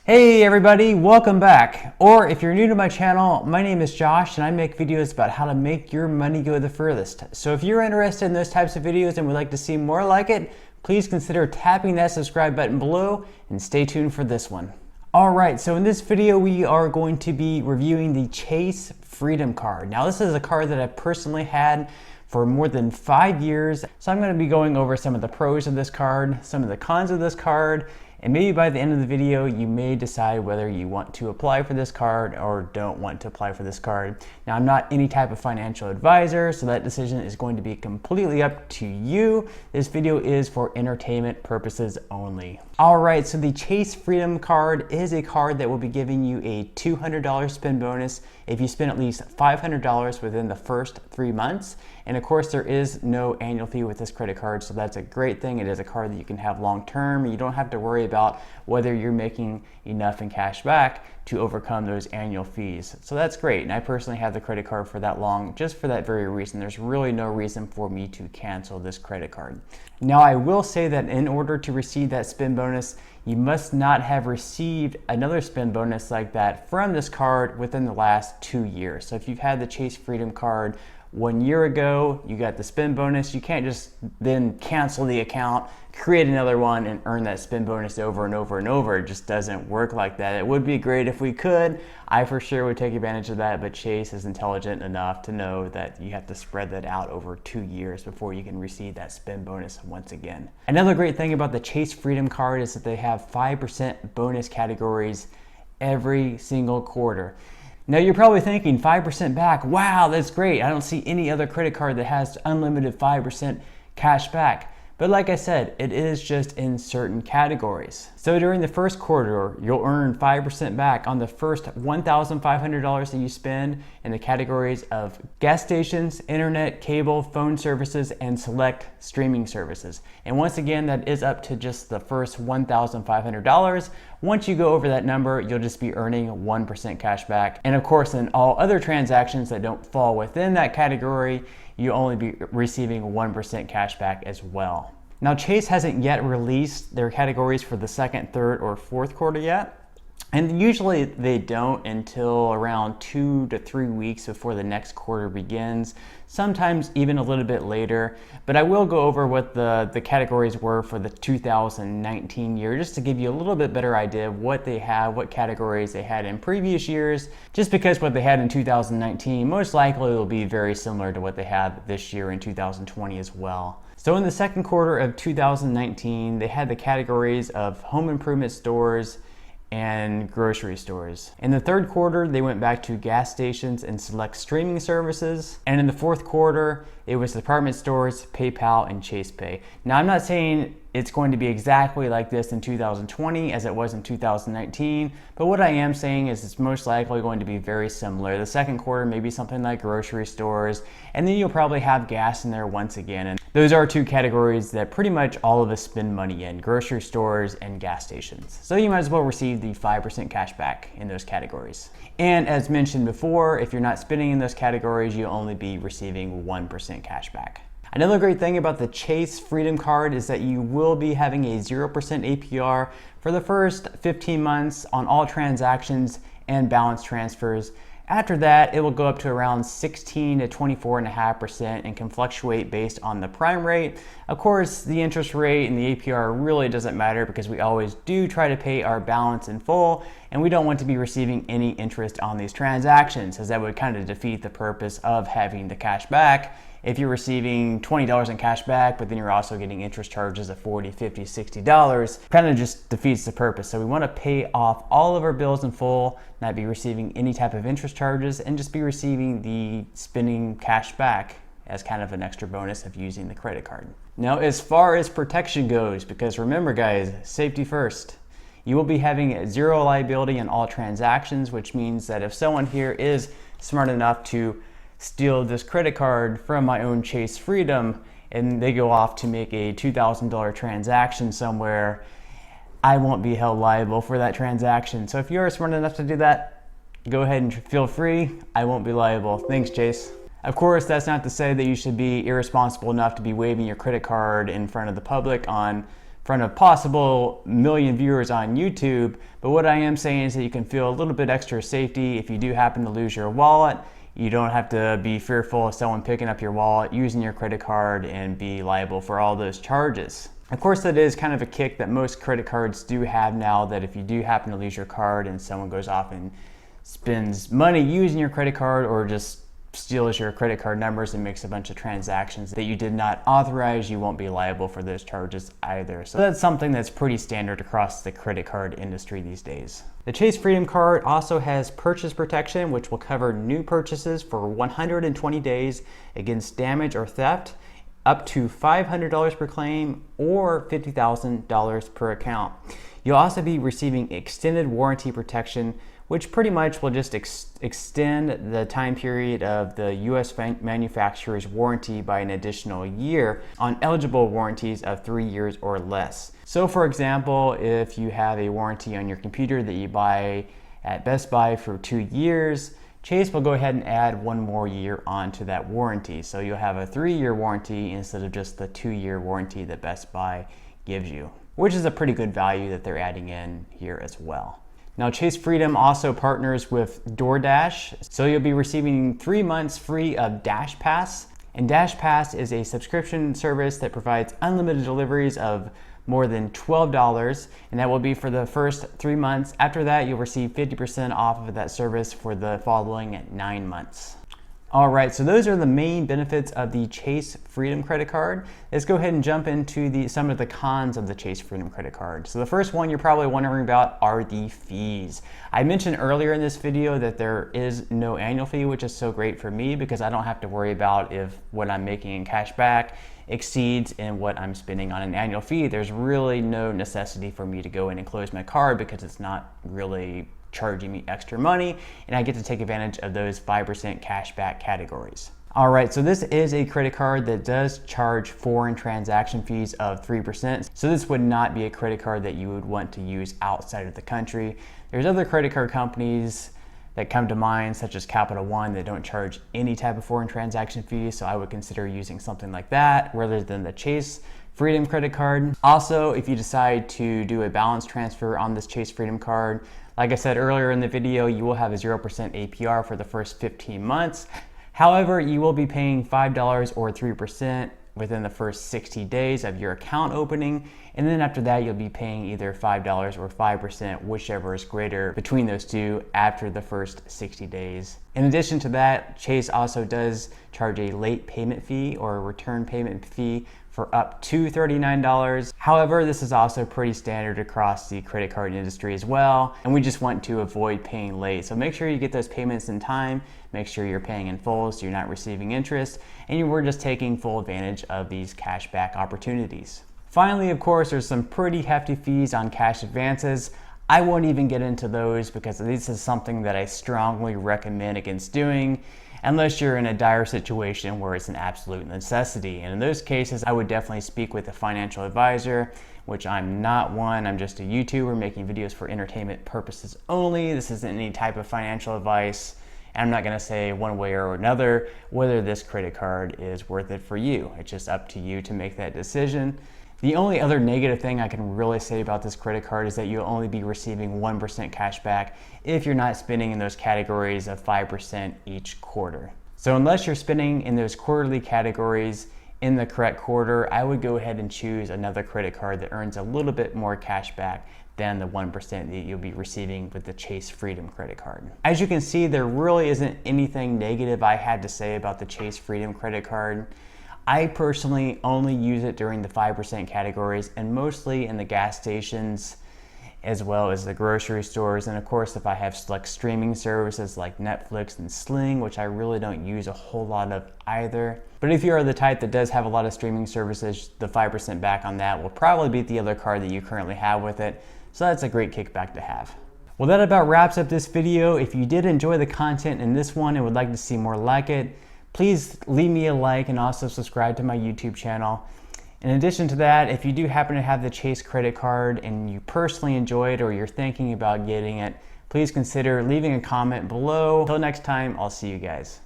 Hey everybody, welcome back. Or if you're new to my channel, my name is Josh and I make videos about how to make your money go the furthest. So if you're interested in those types of videos and would like to see more like it, please consider tapping that subscribe button below and stay tuned for this one. Alright, so in this video we are going to be reviewing the Chase Freedom Card. Now this is a card that I personally had for more than 5 years. So I'm going to be going over some of the pros of this card, some of the cons of this card, and maybe by the end of the video, you may decide whether you want to apply for this card or don't want to apply for this card. Now, I'm not any type of financial advisor, so that decision is going to be completely up to you. This video is for entertainment purposes only. All right, so the Chase Freedom Card is a card that will be giving you a $200 spend bonus if you spend at least $500 within the first 3 months. And of course, there is no annual fee with this credit card, so that's a great thing. It is a card that you can have long term. You don't have to worry about whether you're making enough in cash back to overcome those annual fees. So that's great. And I personally have the credit card for that long, just for that very reason. There's really no reason for me to cancel this credit card. Now, I will say that in order to receive that spend bonus, you must not have received another spend bonus like that from this card within the last 2 years. So if you've had the Chase Freedom Card 1 year ago, you got the spend bonus, you can't just then cancel the account, create another one, and earn that spend bonus over and over and over. It just doesn't work like that. It would be great if we could. I for sure would take advantage of that, but Chase is intelligent enough to know that you have to spread that out over 2 years before you can receive that spend bonus once again. Another great thing about the Chase Freedom Card is that they have 5% bonus categories every single quarter. Now you're probably thinking 5% back, wow, that's great. I don't see any other credit card that has unlimited 5% cash back. But like I said, it is just in certain categories. So during the first quarter, you'll earn 5% back on the first $1,500 that you spend in the categories of gas stations, internet, cable, phone services, and select streaming services. And once again, that is up to just the first $1,500. Once you go over that number, you'll just be earning 1% cash back. And of course, in all other transactions that don't fall within that category, you only be receiving 1% cash back as well. Now, Chase hasn't yet released their categories for the second, third, or fourth quarter yet. And usually they don't until around 2 to 3 weeks before the next quarter begins, sometimes even a little bit later. But I will go over what the categories were for the 2019 year, just to give you a little bit better idea of what they have, what categories they had in previous years, just because what they had in 2019 most likely will be very similar to what they have this year in 2020 as well. So in the second quarter of 2019, they had the categories of home improvement stores and grocery stores. In the third quarter, they went back to gas stations and select streaming services. And in the fourth quarter, it was department stores, PayPal, and Chase Pay. Now, I'm not saying it's going to be exactly like this in 2020 as it was in 2019, but what I am saying is it's most likely going to be very similar. The second quarter may be something like grocery stores, and then you'll probably have gas in there once again. And those are two categories that pretty much all of us spend money in: grocery stores and gas stations. So you might as well receive the 5% cash back in those categories. And as mentioned before, if you're not spending in those categories, you'll only be receiving 1% cash back. Another great thing about the Chase Freedom Card is that you will be having a 0% APR for the first 15 months on all transactions and balance transfers. After that, it will go up to around 16 to 24.5% and can fluctuate based on the prime rate. Of course, the interest rate and the APR really doesn't matter because we always do try to pay our balance in full, and we don't want to be receiving any interest on these transactions, as that would kind of defeat the purpose of having the cash back. If you're receiving $20 in cash back, but then you're also getting interest charges of $40, $50, $60, kind of just defeats the purpose. So we want to pay off all of our bills in full, not be receiving any type of interest charges, and just be receiving the spending cash back as kind of an extra bonus of using the credit card. Now, as far as protection goes, because remember guys, safety first, you will be having zero liability in all transactions, which means that if someone here is smart enough to steal this credit card from my own Chase Freedom and they go off to make a $2,000 transaction somewhere, I won't be held liable for that transaction. So if you're smart enough to do that, go ahead and feel free. I won't be liable. Thanks, Chase. Of course, that's not to say that you should be irresponsible enough to be waving your credit card in front of the public on front of possible million viewers on YouTube, but what I am saying is that you can feel a little bit extra safety if you do happen to lose your wallet. You don't have to be fearful of someone picking up your wallet, using your credit card, and be liable for all those charges. Of course, that is kind of a kick that most credit cards do have now, that if you do happen to lose your card and someone goes off and spends money using your credit card, or just steals your credit card numbers and makes a bunch of transactions that you did not authorize, you won't be liable for those charges either. So that's something that's pretty standard across the credit card industry these days. The Chase Freedom Card also has purchase protection, which will cover new purchases for 120 days against damage or theft, up to $500 per claim or $50,000 per account. You'll also be receiving extended warranty protection, which pretty much will just extend the time period of the US manufacturer's warranty by an additional year on eligible warranties of 3 years or less. So for example, if you have a warranty on your computer that you buy at Best Buy for 2 years, Chase will go ahead and add 1 more year onto that warranty. So you'll have a 3-year warranty instead of just the 2-year warranty that Best Buy gives you, which is a pretty good value that they're adding in here as well. Now, Chase Freedom also partners with DoorDash, so you'll be receiving 3 months free of Dash Pass. And Dash Pass is a subscription service that provides unlimited deliveries of more than $12, and that will be for the first 3 months. After that, you'll receive 50% off of that service for the following 9 months. All right, so those are the main benefits of the Chase Freedom Credit Card. Let's go ahead and jump into some of the cons of the Chase Freedom Credit Card. So the first one you're probably wondering about are the fees. I mentioned earlier in this video that there is no annual fee, which is so great for me because I don't have to worry about if what I'm making in cash back exceeds in what I'm spending on an annual fee. There's really no necessity for me to go in and close my card because it's not really charging me extra money, and I get to take advantage of those 5% cashback categories. All right, so this is a credit card that does charge foreign transaction fees of 3%. So this would not be a credit card that you would want to use outside of the country. There's other credit card companies that come to mind, such as Capital One, that don't charge any type of foreign transaction fees. So I would consider using something like that rather than the Chase Freedom Credit Card. Also, if you decide to do a balance transfer on this Chase Freedom Card, like I said earlier in the video, you will have a 0% APR for the first 15 months. However, you will be paying $5 or 3% within the first 60 days of your account opening. And then after that, you'll be paying either $5 or 5%, whichever is greater between those two after the first 60 days. In addition to that, Chase also does charge a late payment fee or a return payment fee for up to $39. However, this is also pretty standard across the credit card industry as well, and we just want to avoid paying late. So make sure you get those payments in time, make sure you're paying in full so you're not receiving interest, and you were just taking full advantage of these cashback opportunities. Finally, of course, there's some pretty hefty fees on cash advances. I won't even get into those because this is something that I strongly recommend against doing unless you're in a dire situation where it's an absolute necessity. And in those cases, I would definitely speak with a financial advisor, which I'm not one. I'm just a YouTuber making videos for entertainment purposes only. This isn't any type of financial advice. And I'm not gonna say one way or another whether this credit card is worth it for you. It's just up to you to make that decision. The only other negative thing I can really say about this credit card is that you'll only be receiving 1% cash back if you're not spending in those categories of 5% each quarter. So unless you're spending in those quarterly categories in the correct quarter, I would go ahead and choose another credit card that earns a little bit more cash back than the 1% that you'll be receiving with the Chase Freedom credit card. As you can see, there really isn't anything negative I had to say about the Chase Freedom credit card. I personally only use it during the 5% categories and mostly in the gas stations as well as the grocery stores. And of course, if I have like streaming services like Netflix and Sling, which I really don't use a whole lot of either. But if you are the type that does have a lot of streaming services, the 5% back on that will probably beat the other card that you currently have with it. So that's a great kickback to have. Well, that about wraps up this video. If you did enjoy the content in this one and would like to see more like it, please leave me a like and also subscribe to my YouTube channel. In addition to that, if you do happen to have the Chase credit card and you personally enjoy it or you're thinking about getting it, please consider leaving a comment below. Until next time, I'll see you guys.